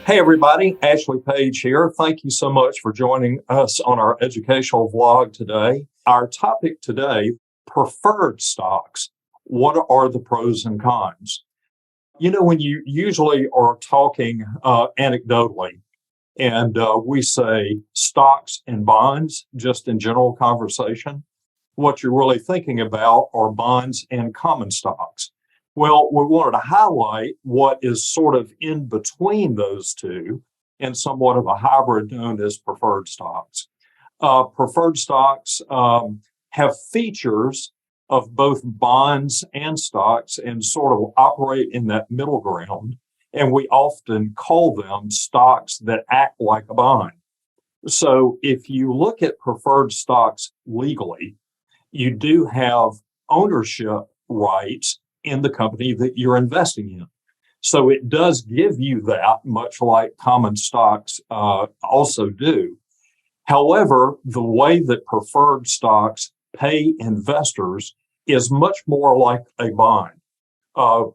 Hey everybody, Ashley Page here. Thank you so much for joining us on our educational vlog today. Our topic today, preferred stocks. What are the pros and cons? You know, when you usually are talking anecdotally and we say stocks and bonds, just in general conversation, what you're really thinking about are bonds and common stocks. Well, we wanted to highlight what is sort of in between those two and somewhat of a hybrid known as preferred stocks. Preferred stocks have features of both bonds and stocks and sort of operate in that middle ground. And we often call them stocks that act like a bond. So if you look at preferred stocks legally, you do have ownership rights in the company that you're investing in. So it does give you that, much like common stocks also do. However, the way that preferred stocks pay investors is much more like a bond.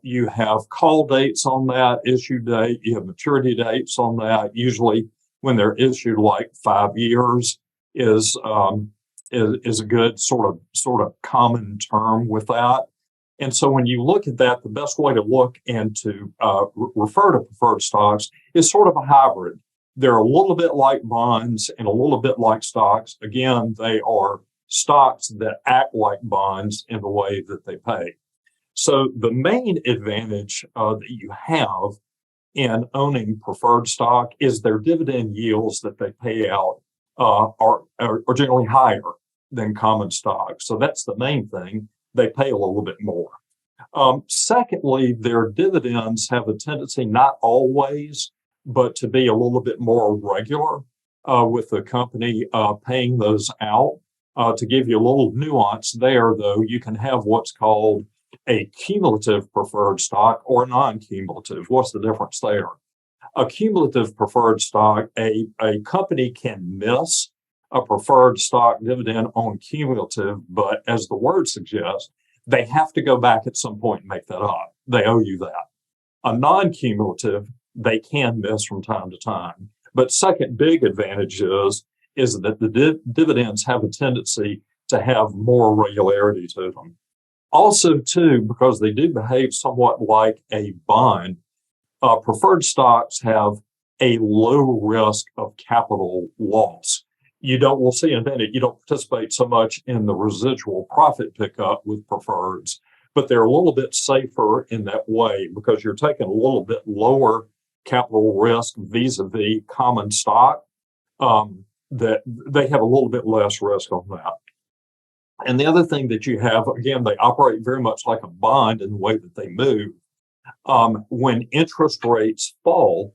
You have call dates on that, issue date, you have maturity dates on that. Usually when they're issued, like 5 years is a good sort of common term with that. And so when you look at that, the best way to look and to refer to preferred stocks is sort of a hybrid. They're a little bit like bonds and a little bit like stocks. Again, they are stocks that act like bonds in the way that they pay. So the main advantage that you have in owning preferred stock is their dividend yields that they pay out are generally higher than common stock. So that's the main thing. They pay a little bit more. Secondly, their dividends have a tendency, not always, but to be a little bit more regular with the company paying those out. To give you a little nuance there, though, you can have what's called a cumulative preferred stock or non-cumulative. What's the difference there? A cumulative preferred stock, a company can miss a preferred stock dividend on cumulative, but as the word suggests, they have to go back at some point and make that up. They owe you that. A non-cumulative, they can miss from time to time. But second big advantage is that the dividends have a tendency to have more regularity to them. Also, too, because they do behave somewhat like a bond, preferred stocks have a low risk of capital loss. We'll see in a minute, you don't participate so much in the residual profit pickup with preferreds, but they're a little bit safer in that way because you're taking a little bit lower capital risk vis-a-vis common stock, that they have a little bit less risk on that. And the other thing that you have, again, they operate very much like a bond in the way that they move. When interest rates fall,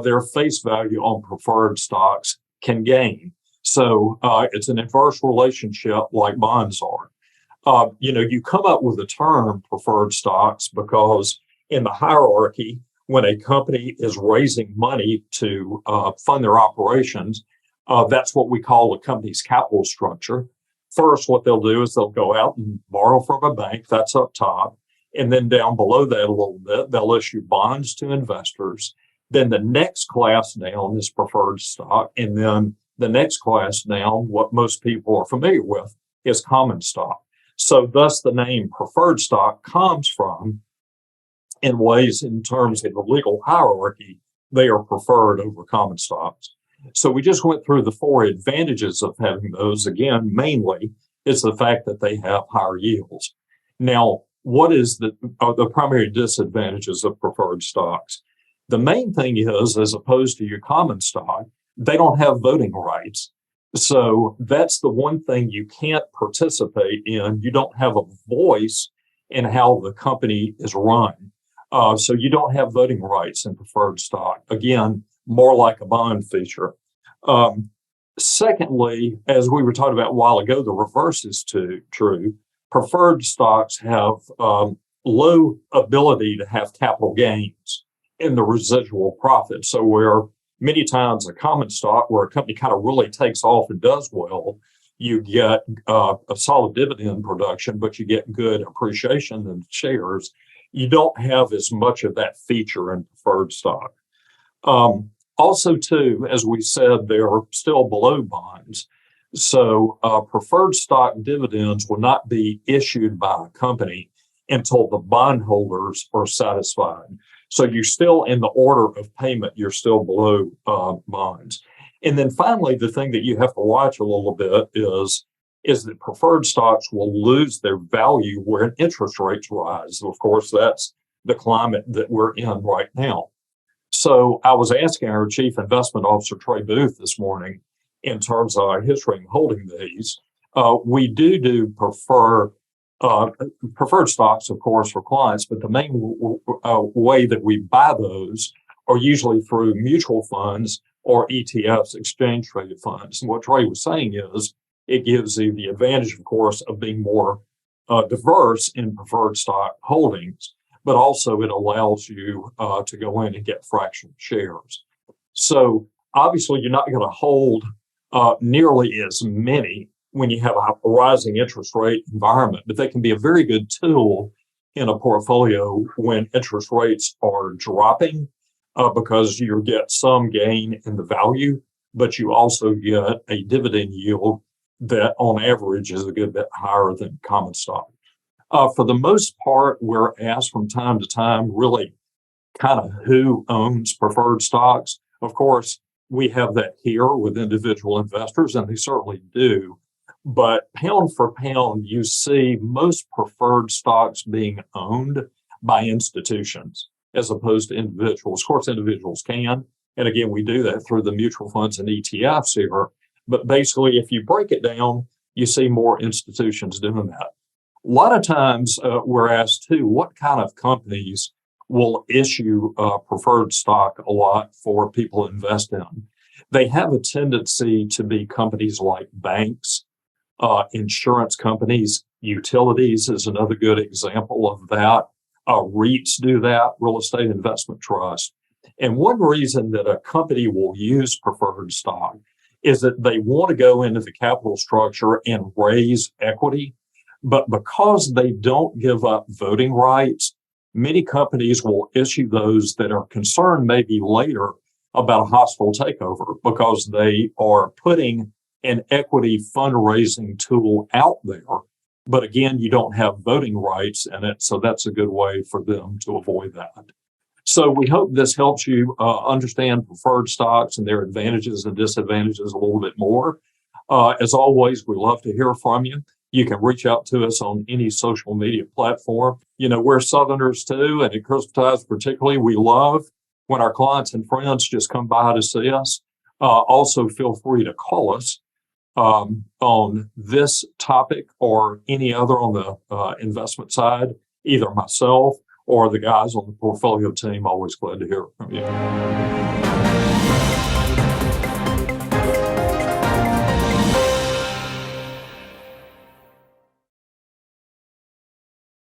their face value on preferred stocks can gain. So it's an inverse relationship like bonds are. You come up with the term preferred stocks because in the hierarchy, when a company is raising money to fund their operations, that's what we call a company's capital structure. First, what they'll do is they'll go out and borrow from a bank, that's up top. And then down below that a little bit, they'll issue bonds to investors. Then the next class down is preferred stock. And then the next class down, what most people are familiar with, is common stock. So thus the name preferred stock comes from, in ways in terms of the legal hierarchy, they are preferred over common stocks. So we just went through the 4 advantages of having those. Again, mainly is the fact that they have higher yields. Now, what is the primary disadvantages of preferred stocks? The main thing is, as opposed to your common stock, they don't have voting rights. So that's the one thing you can't participate in. You don't have a voice in how the company is run. So you don't have voting rights in preferred stock. Again, more like a bond feature. Secondly, as we were talking about a while ago, the reverse is true. Preferred stocks have low ability to have capital gains in the residual profit. So where many times a common stock where a company kind of really takes off and does well, you get a solid dividend production, but you get good appreciation in shares. You don't have as much of that feature in preferred stock. Also, too, as we said, they're still below bonds. So preferred stock dividends will not be issued by a company until the bondholders are satisfied. So you're still in the order of payment, you're still below bonds. And then finally, the thing that you have to watch a little bit is that preferred stocks will lose their value when interest rates rise. Of course, that's the climate that we're in right now. So I was asking our Chief Investment Officer, Trey Booth, this morning in terms of our history in holding these. We do preferred stocks, of course, for clients, but the main way that we buy those are usually through mutual funds or ETFs, exchange traded funds. And what Trey was saying is it gives you the advantage, of course, of being more diverse in preferred stock holdings, but also it allows you to go in and get fractional shares. So obviously, you're not going to hold nearly as many when you have a rising interest rate environment, but they can be a very good tool in a portfolio when interest rates are dropping because you get some gain in the value, but you also get a dividend yield that on average is a good bit higher than common stock. For the most part, we're asked from time to time really kind of who owns preferred stocks. Of course, we have that here with individual investors, and they certainly do. But pound for pound, you see most preferred stocks being owned by institutions as opposed to individuals. Of course, individuals can. And again, we do that through the mutual funds and ETFs here. But basically, if you break it down, you see more institutions doing that. A lot of times we're asked too, what kind of companies will issue preferred stock a lot for people to invest in? They have a tendency to be companies like banks, insurance companies, utilities is another good example of that. REITs do that, real estate investment trust. And one reason that a company will use preferred stock is that they want to go into the capital structure and raise equity. But because they don't give up voting rights, many companies will issue those that are concerned maybe later about a hostile takeover because they are putting an equity fundraising tool out there. But again, you don't have voting rights in it, so that's a good way for them to avoid that. So we hope this helps you understand preferred stocks and their advantages and disadvantages a little bit more. As always, we love to hear from you. You can reach out to us on any social media platform. You know, we're Southerners too, and at Democratized particularly, we love when our clients and friends just come by to see us. Also, feel free to call us on this topic or any other on the investment side, either myself or the guys on the portfolio team. Always glad to hear from you.